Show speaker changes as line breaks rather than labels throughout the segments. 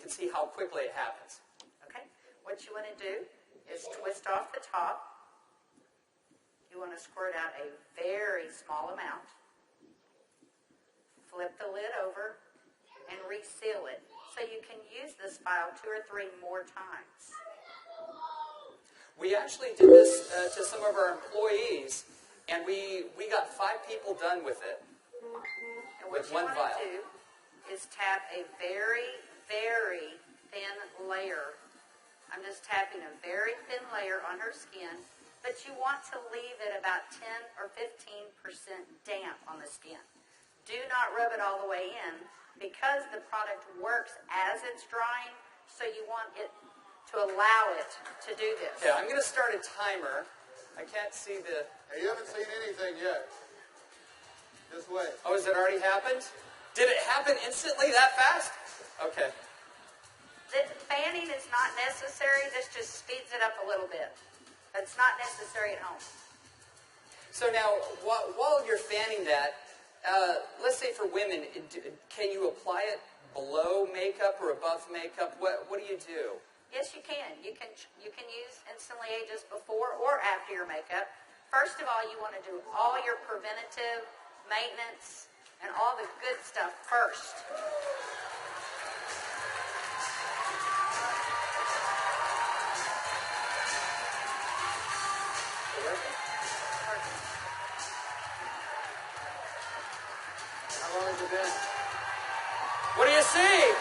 can see how quickly it happens.
Okay, what you want to do is twist off the top. You want to squirt out a very small amount. Flip the lid over and reseal it so you can use this file 2 or 3 more times.
We actually did this to some of our employees, and we got 5 people done with it.
And what you want to do is tap a very, very thin layer. I'm just tapping a very thin layer on her skin, but you want to leave it about 10 or 15% damp on the skin. Do not rub it all the way in because the product works as it's drying, so you want it to allow it to do this.
Okay, I'm going to start a timer. I can't see the...
Hey, you haven't seen anything yet. Just wait.
Oh, has it already happened? Did it happen instantly that fast? Okay.
The fanning is not necessary. This just speeds it up a little bit. It's not necessary at home.
So now, while you're fanning that, let's say for women, can you apply it below makeup or above makeup? What do you do?
Yes, you can. You can use Instantly Ageless before or after your makeup. First of all, you want to do all your preventative maintenance and all the good stuff first.
How long has it been?
What do you see?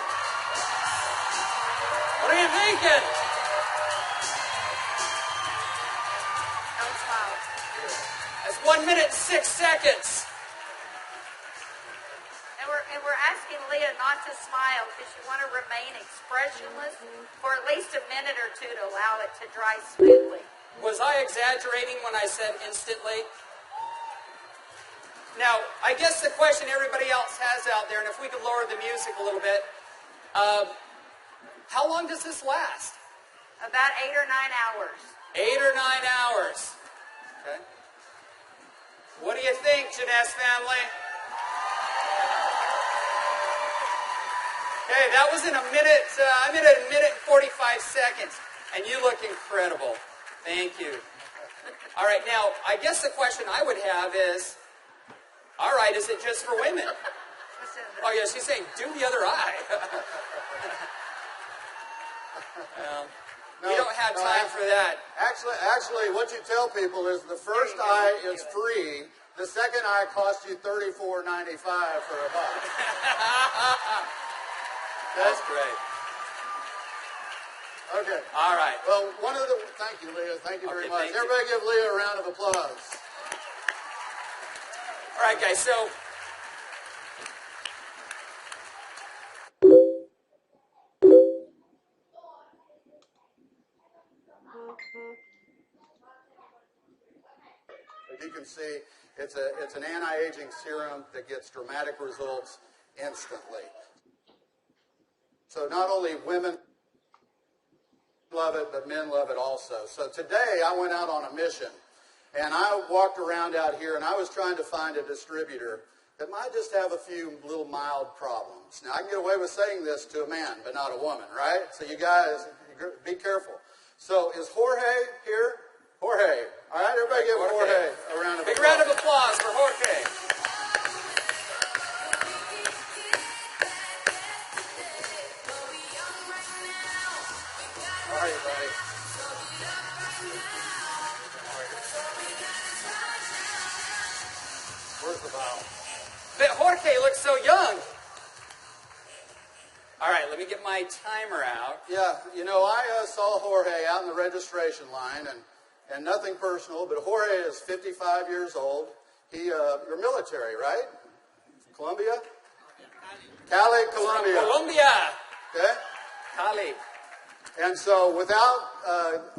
What are you thinking?
Don't smile.
That's 1 minute and 6 seconds.
And we're asking Leah not to smile because you want to remain expressionless for at least a minute or 2 to allow it to dry smoothly.
Was I exaggerating when I said instantly? Now, I guess the question everybody else has out there, and if we could lower the music a little bit, how long does this last?
About 8 or 9 hours.
8 or 9 hours. Okay. What do you think, Jeunesse family? Okay, that was in a minute. I'm at a minute and 45 seconds, and you look incredible. Thank you. All right, now, I guess the question I would have is, all right, is it just for women? Oh, yeah, she's saying, do the other eye. We don't have time for that.
Actually, what you tell people is the first eye is free. The second eye costs you $34.95 for a buck.
That's great.
Okay.
All right.
Well, thank you, Leah. Thank you very much.
Thank you.
Everybody give Leah a round of applause.
All right, guys, so
as you can see, it's an anti-aging serum that gets dramatic results instantly. So not only women love it, but men love it also. So today I went out on a mission, and I walked around out here, and I was trying to find a distributor that might just have a few little mild problems. Now, I can get away with saying this to a man, but not a woman, right? So you guys, be careful. So is Jorge here? Jorge. All right, everybody give Jorge a round of applause.
Big round of applause for Jorge.
How are you, buddy? Where's the bottle?
But Jorge looks so young. All right, let me get my timer out.
Yeah, you know, I saw Jorge out in the registration line, and nothing personal, but Jorge is 55 years old. You're military, right? Colombia? Cali, Colombia.
Colombia.
Okay?
Cali.
And so without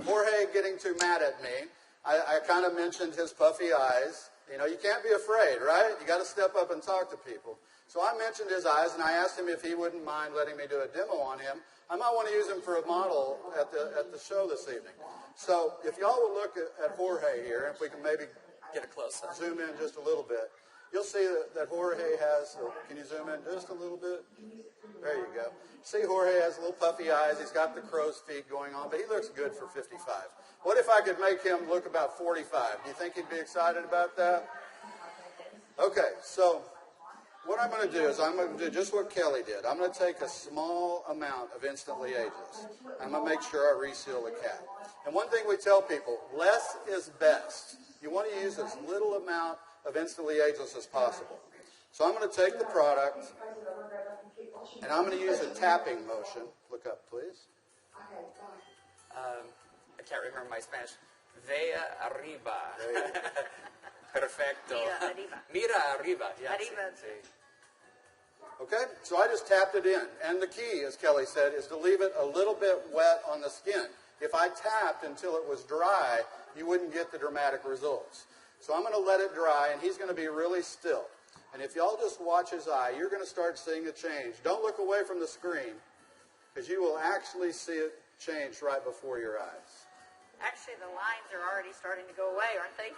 Jorge getting too mad at me, I kind of mentioned his puffy eyes. You know, you can't be afraid, right? You got to step up and talk to people. So I mentioned his eyes, and I asked him if he wouldn't mind letting me do a demo on him. I might want to use him for a model at the show this evening. So if y'all will look at Jorge here, if we can maybe
Get a close-up.
zoom in just a little bit. you'll see that Jorge has, can you zoom in just a little bit? There you go. See, Jorge has little puffy eyes. He's got the crow's feet going on, but he looks good for 55. What if I could make him look about 45? Do you think he'd be excited about that? Okay, so what I'm going to do is I'm going to do just what Kelly did. I'm going to take a small amount of Instantly Ageless. I'm going to make sure I reseal the cap. And one thing we tell people, less is best. You want to use as little amount of Instantly Ageless as possible. So I'm going to take the product, and I'm going to use a tapping motion. Look up, please.
I can't remember my Spanish. Vea arriba. Perfecto.
Mira arriba.
Mira arriba. Yeah,
Arriba.
Okay, so I just tapped it in. And the key, as Kelly said, is to leave it a little bit wet on the skin. If I tapped until it was dry, you wouldn't get the dramatic results. So I'm going to let it dry, and he's going to be really still. And if y'all just watch his eye, you're going to start seeing a change. Don't look away from the screen, because you will actually see it change right before your eyes.
Actually, the lines are already starting to go away, aren't they?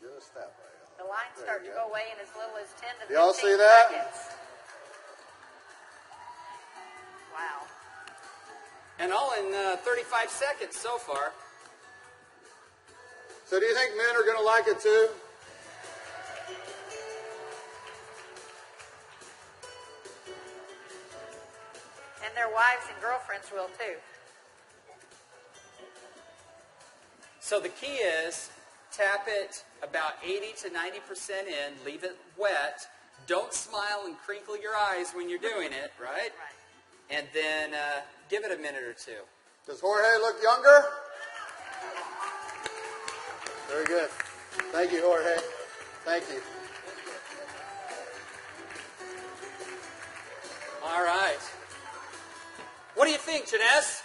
Just that way.
The lines start to go away in as little as 10 to 15
Y'all see that?
seconds. Wow.
And all in 35 seconds so far.
So do you think men are going to like it too?
And their wives and girlfriends will too.
So the key is tap it about 80 to 90% in, leave it wet. Don't smile and crinkle your eyes when you're doing it, right?
Right.
And then give it a minute or two.
Does Jorge look younger? Very good. Thank you, Jorge. Thank you.
All right. What do you think, Janess?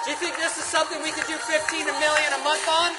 Do you think this is something we could do 15 million a month on?